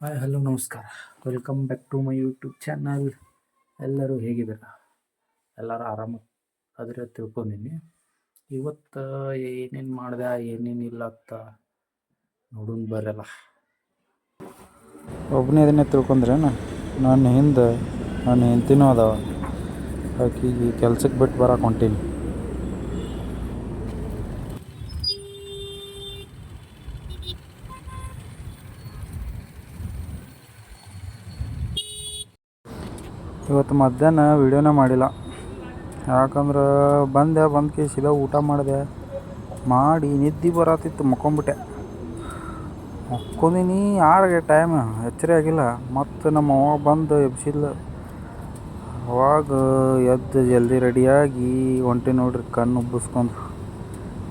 Hi hello ನಮಸ್ಕಾರ. Welcome back to my YouTube channel. ಎಲ್ಲರೂ ಹೇಗಿದ್ದೀರಾ? ಎಲ್ಲರೂ ಆರಾಮ ಆದರೆ ತಿಳ್ಕೊಂಡಿನಿ. ಇವತ್ತು ಏನೇನು ಮಾಡಿದೆ ಏನೇನಿಲ್ಲ ಅಂತ ನೋಡೋಣ ಬರಲ್ಲ. ಒಬ್ಬನೇ ಇದನ್ನೇ ತಿಳ್ಕೊಂಡ್ರೇನ ನನ್ನ ಹಿಂದೆ ನನ್ನ ಹೆಂಡ್ತಿನೂ ಅದಾವ. ಆಕಿಗೆ ಕೆಲ್ಸಕ್ಕೆ ಬಿಟ್ಟು ಬರಕ್ಕೆ ಹೊಂಟೀನಿ. ಇವತ್ತು ಮಧ್ಯಾಹ್ನ ವೀಡಿಯೋನೇ ಮಾಡಿಲ್ಲ. ಯಾಕಂದ್ರೆ ಬಂದು ಸೀದಾ ಊಟ ಮಾಡಿದೆ. ಮಾಡಿ ನಿದ್ದೆ ಬರತ್ತಿತ್ತು, ಮಕ್ಕೊಂಬಿಟ್ಟೆ. ಮಕ್ಕೊಂದಿನಿ 6 ಟೈಮ್ ಎಚ್ಚರ ಆಗಿಲ್ಲ. ಮತ್ತು ನಮ್ಮ ಅವ್ವ ಬಂದು ಎಬ್ಸಿದ್ಲು. ಅವಾಗ ಎದ್ದು ಜಲ್ದಿ ರೆಡಿಯಾಗಿ ಹೊಂಟಿ ನೋಡ್ರಿ, ಕಣ್ಣು ಉಬ್ಬಿಸ್ಕೊಂಡು.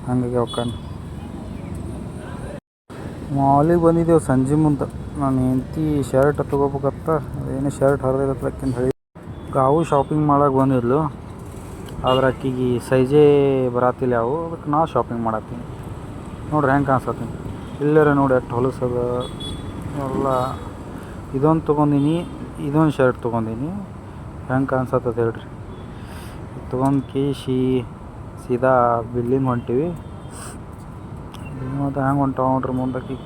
ಹಂಗಾಗಿ ಅವ ಕಣ್ಣು ಮಾಲಿಗೆ ಬಂದಿದ್ದೆವು ಸಂಜೆ ಮುಂದೆ. ನಾನು ಹೆಂಡ್ತಿ ಶರ್ಟ್ ತೊಗೋಬೇಕತ್ತ, ಅದೇನೇ ಶರ್ಟ್ ಹರಿದೈತಕ್ಕಿಂತ ಹೇಳಿ ಅವು ಶಾಪಿಂಗ್ ಮಾಡಕ್ಕೆ ಬಂದಿದ್ಲು. ಆದ್ರೆ ಅಕ್ಕಿಗೆ ಸೈಜೇ ಬರತ್ತಿಲ್ಲ ಅವು. ಅದಕ್ಕೆ ನಾ ಶಾಪಿಂಗ್ ಮಾಡತ್ತೀನಿ. ನೋಡ್ರಿ ಹೆಂಗೆ ಕಾಣಿಸತ್ತೀನಿ. ಇಲ್ಲರ ನೋಡಿ ಎಷ್ಟು ಹೊಲಸದ ಎಲ್ಲ. ಇದೊಂದು ತೊಗೊಂಡಿನಿ, ಇದೊಂದು ಶರ್ಟ್ ತೊಗೊಂಡಿನಿ. ಹೆಂಗೆ ಕಾಣಿಸತ್ತದ ಹೇಳ್ರಿ. ತೊಗೊಂಡು ಕೇಸಿ ಸೀದಾ ಬಿಲ್ಲಿಂಗ್ ಹೊಂಟಿವಿ. ಮತ್ತು ಹೆಂಗೆ ಹೊಂಟಾವ ನೋಡ್ರಿ ಮುಂದಕ್ಕೆ.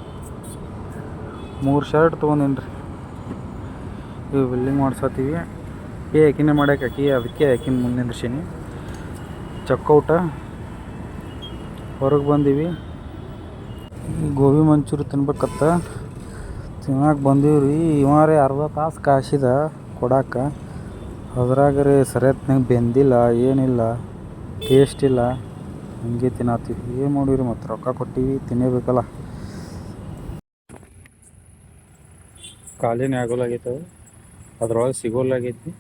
3 ಶರ್ಟ್ ತೊಗೊಂಡಿನಿ ರೀ. ಇವು ಬಿಲ್ಲಿಂಗ್ ಮಾಡ್ಸತ್ತೀವಿ. ಆಕಿನೇ ಮಾಡ್ಯಾಕ ಅದಕ್ಕೆ ಆಕಿನ ಮುಂದೆ ನಿಂದ್ರಿಸೀನಿ. ಚೆಕ್ಔಟ ಹೊರಗೆ ಬಂದೀವಿ. ಗೋಬಿ ಮಂಚೂರಿ ತಿನ್ಬೇಕತ್ತ ತಿನ್ನಕ್ಕೆ ಬಂದೀವಿ ರೀ. ಇವಾರೇ ಅರ್ಧ ತಾಸು ಕಾಸಿದ ಕೊಡಕ್ಕೆ. ಅದ್ರಾಗ ರೀ ಸರಿಯತ್ನಾಗ ಬೆಂದಿಲ್ಲ, ಏನಿಲ್ಲ, ಟೇಸ್ಟ್ ಇಲ್ಲ. ಹಂಗೆ ತಿನ್ನತ್ತೀವಿ. ಏನು ಮಾಡಿರಿ ಮತ್ತು ರೊಕ್ಕ ಕೊಟ್ಟಿವಿ, ತಿನ್ನೇಬೇಕಲ್ಲ. ಖಾಲಿನೇ ಆಗೋಲಾಗೈತೆ, ಅದ್ರೊಳಗೆ ಸಿಗೋಲಾಗೈತಿ.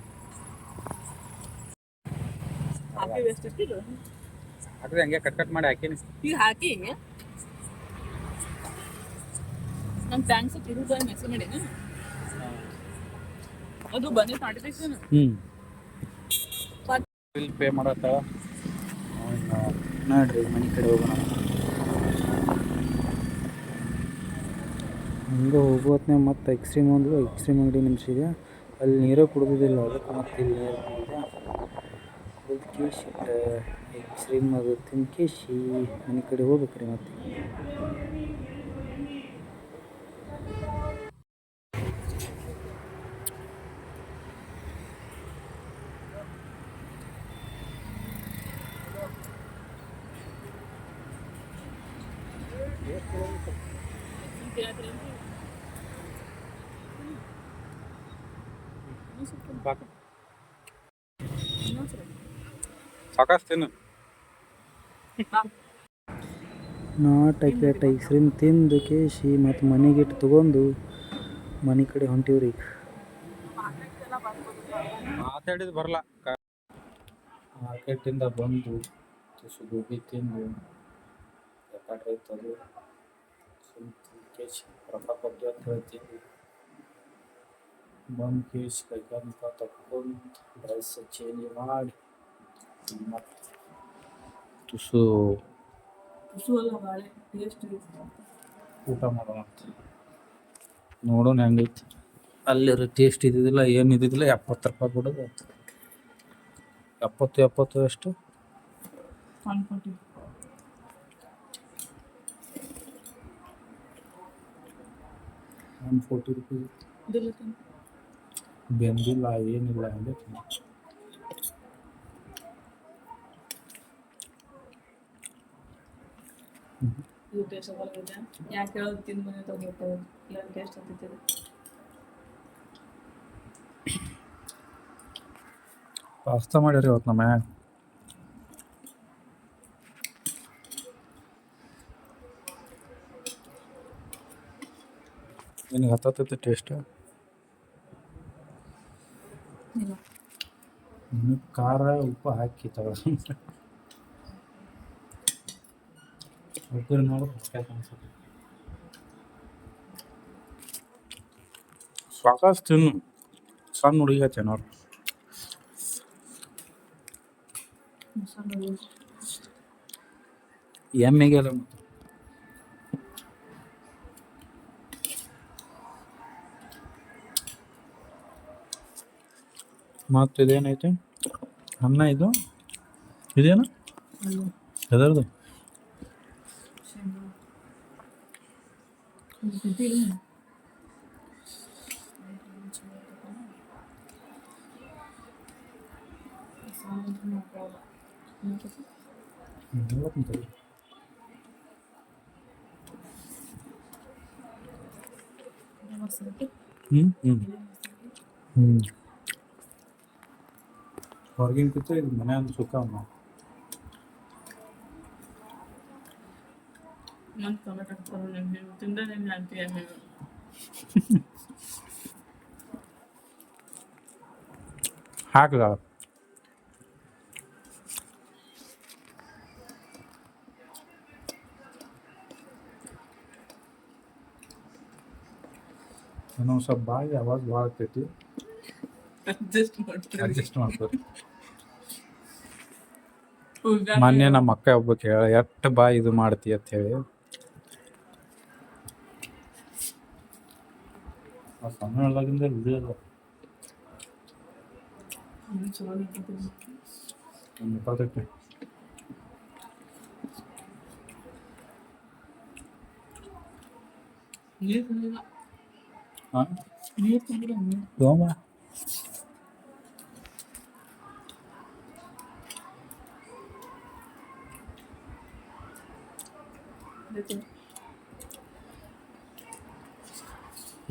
ಹಾಕಿದ್ರೆ ಹಂಗೆ ಕಟ್ ಮಾಡಿ ಹಾಕೀನಿ. ಈಗ ಹಾಕಿ ನಮ್ಮ ಥ್ಯಾಂಕ್ಸ್ ತಿರುಗಿ ಮೆಸೇಜ್ ಮಾಡೀನಿ. ಅದು ಬಂದಿತ್ತು ನೋಟಿಫಿಕೇಶನ್. ಬಿಲ್ ಪೇ ಮಾಡತ್ತ ನೋಡ್ರಿ. ಮನೆ ಕಡೆ ಹೋಗೋಣ. ಹಂಗೆ ಹೋಗೋತ್ನೇ ಮತ್ತು ಐಸ್ಕ್ರೀಮ್ ಅಂಗಡಿ ನಿಮಿಷಿದೆ. ಅಲ್ಲಿ ನೀರೇ ಕುಡಿದಿಲ್ಲ, ಅದಕ್ಕೆ ಮತ್ತೆ ಇಲ್ಲಿ ನೀರು ಕುಡಿದು ಕೇಶಿ ಐಸ್ಕ್ರೀಮ್ ಅದು ತಿನ್ಕೇಶಿ ಮನೆ ಕಡೆ ಹೋಗ್ಬೇಕ್ರಿ. ಮತ್ತೆ ಸಾಕಷ್ಟು ನಾಟಕ ಐಸ್ಕ್ರೀಮ್ ತಿಂದು ಕೇಶಿ ಮತ್ತು ಮನೆಗಿಟ್ಟು ತೊಗೊಂಡು ಮನೆ ಕಡೆ ಹೊಂಟಿವ್ರಿ. ಮಾತಾಡಿದ್ದು ಬರಲ್ಲ. ಮಾರ್ಕೆಟಿಂದ ಬಂದು ತುಸು ಗೋಬಿ ತಿಂದು ಯಾಕಂದ್ರೆ ತಂದು ಕೇಶಿ ರೊಕ್ಕ ಕೊಟ್ಟು ಅಂತ ಹೇಳ್ತೀವಿ. ಬಂದು ಕೇಶಿ ಕೈಕಾಲು ತಕ್ಕೊಂಡು ಡ್ರೆಸ್ ಚೇಂಜ್ ಮಾಡಿ ಮತ್ತು ತುಸು ಊಟ ಮಾಡೋಣ ಅಂತ ನೋಡೋಣ ಹೆಂಗೈತಿ. ಅಲ್ಲಿ ಟೇಸ್ಟ್ ಇದ್ದಿದ್ದಿಲ್ಲ, ಏನು ಇದ್ದಿದ್ದಿಲ್ಲ. 70 ರೂಪಾಯಿ ಕೊಡೋದು. 70 ಎಷ್ಟು 140 ರೂಪಾಯಿ. ಬೆಂದಿಲ್ಲ, ಏನಿಲ್ಲ. ಹಂಗೆ ಇದು ಟೇಸ್ಟ್ ಆಗಲ್ಲ. ಯಾಕೆ ಹೇಳೋದು ತಿಂದು ಮನೆ ತೊಗೊಂಡಿರ್ತಾರೆ, ಇಲ್ಲ ಟೇಸ್ಟ್ ಆಗ್ತಿದೆ. ಪಾಸ್ತಾ ಮಾಡ್ಯಾರ ಇವತ್ತು ನಮ್ಮ ಮನ್ಯಾಗ. ನಿನಗೆ ಹತ್ತತ್ತೈತೆ ಟೇಸ್ಟ್? ಖಾರ ಉಪ್ಪು ಹಾಕಿ ತಗೊಳ್ಳಿ. ಉಪ್ಪು ನೋಡಿ ಅನ್ಸುತ್ತೆ. ಸಾಕಷ್ಟು ತಿನ್ನು. ಸಣ್ಣ ಹುಡುಗಿ ಚೆನ್ನೋರು ಎಮ್ಮೆಗೆ ಅಲ್ಲ. ಮತ್ತು ಇದೇನೈತೆ ಅನ್ನ ಇದು ಇದೇನು ಅಲ್ಲ ಎದರದು ಶೇಂಗಾ ತಿಂತಿಲ್ಲ ಸಾಂಬಾರು ಮಾಡ್ಕೊಳ್ಳಲ್ಲ ಹೊರಗಿನ ಕಿತ್ತು ಇದು ಮನೆ ಅಂತ ಸುಖ ನಾನು ತೊಗೊಳಕ್ಕಾಗ್ತಲ್ಲ ನೀವು ತಿಂದ್ರೆ ನಿಮ್ಗೆ ಅಂತೀಯ ನೀವು ಹಾಕಲ್ಲ ಇನ್ನೊಂದು ಸ್ವಲ್ಪ ಬಾಯಿ ಅವಾಗ ಭಾಳ ಆಗ್ತೈತಿ ಅಡ್ಜಸ್ಟ್ ಮಾಡ್ತೀವಿ ಅಡ್ಜಸ್ಟ್ ಮಾಡ್ತಾರೆ ಮೊನ್ನೆ ನಮ್ಮ ಅಕ್ಕ ಒಬ್ಬಕ್ಕೆ ಹೇಳ ಎಷ್ಟು ಬಾಯಿ ಇದು ಮಾಡ್ತಿ ಅಂತ ಹೇಳಿ ಆ ಸಣ್ಣ ಒಳಗಿಂದ ಇಳಿಯೋದು ಚಲೋ ಇರ್ತೈತಿ ಒಂದು ಇಪ್ಪತ್ತೈತಿ ನೀರು ಕುಡಿಲ್ಲ ಹಾಂ ನೀರು ಕುಡಿಲ್ಲ ನೀರು ತಗೊಂಬ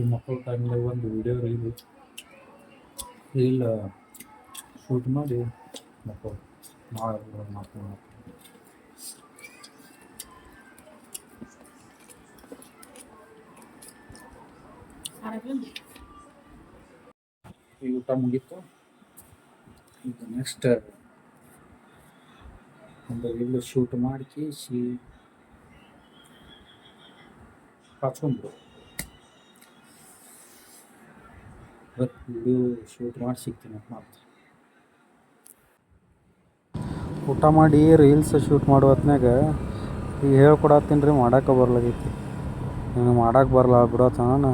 ಈ ಮಕ್ಕಳ ಟೈಮ್ದಾಗ ಒಂದು ವಿಡಿಯೋ ರೀಲ್ ಶೂಟ್ ಮಾಡಿ ಮಕ್ಕಳು ಮಾಡ್ಕೊಂಡು ಈ ಊಟ ಮುಗೀತು ಈಗ ನೆಕ್ಸ್ಟ್ ಒಂದು ರೀಲ್ ಶೂಟ್ ಮಾಡಿ ಹಚ್ಕೊಂಡ್ರು ವಿಡಿಯೋ ಶೂಟ್ ಮಾಡಿ ಸಿಗ್ತೀನಿ ಮತ್ತೆ ಊಟ ಮಾಡಿ ರೀಲ್ಸ್ ಶೂಟ್ ಮಾಡೋ ಹೊತ್ನಾಗ ಈಗ ಹೇಳ್ಕೊಡತ್ತೀನಿ ರೀ ಮಾಡೋಕೆ ಬರ್ಲಾಗೈತಿ ನನಗೆ ಮಾಡೋಕೆ ಬರಲ್ಲ ಬಿಡೋತನ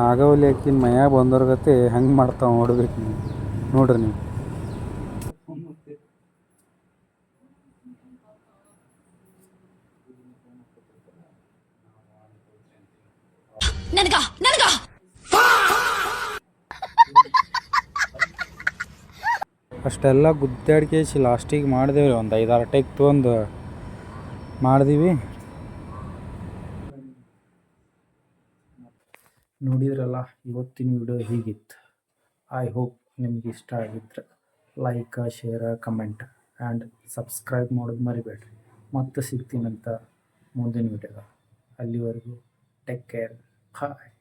ನಾಗವಲ್ಲಿ ಹಾಕಿನ ಮೈಯಾಗ ಬಂದವ್ರ ಗತೆ ಹೆಂಗೆ ಮಾಡ್ತಾವೆ ನೋಡ್ಬೇಕು ನೀವು ನೋಡ್ರಿ ನೀವು ಅಷ್ಟೆಲ್ಲ ಗುದ್ದಾಡ್ಕೇಸಿ ಲಾಸ್ಟಿಗೆ ಮಾಡಿದೇವ್ರಿ ಒಂದು 5-6 ಟೇಕ್ ತೊಗೊಂಡು ಮಾಡಿದೀವಿ ನೋಡಿದ್ರಲ್ಲ ಇವತ್ತಿನ ವಿಡಿಯೋ ಹೀಗಿತ್ತು. ಐ ಹೋಪ್ ನಿಮ್ಗೆ ಇಷ್ಟ ಆಗಿದ್ರೆ like share comment and subscribe ಮಾಡೋದು ಮರಿಬೇಡ್ರಿ. ಮತ್ತೆ ಸಿಗ್ತೀನಂತ ಮುಂದಿನ ವಿಡಿಯೋದಾಗ. ಅಲ್ಲಿವರೆಗೂ ಟೇಕ್ ಕೇರ್. ಬಾಯ್.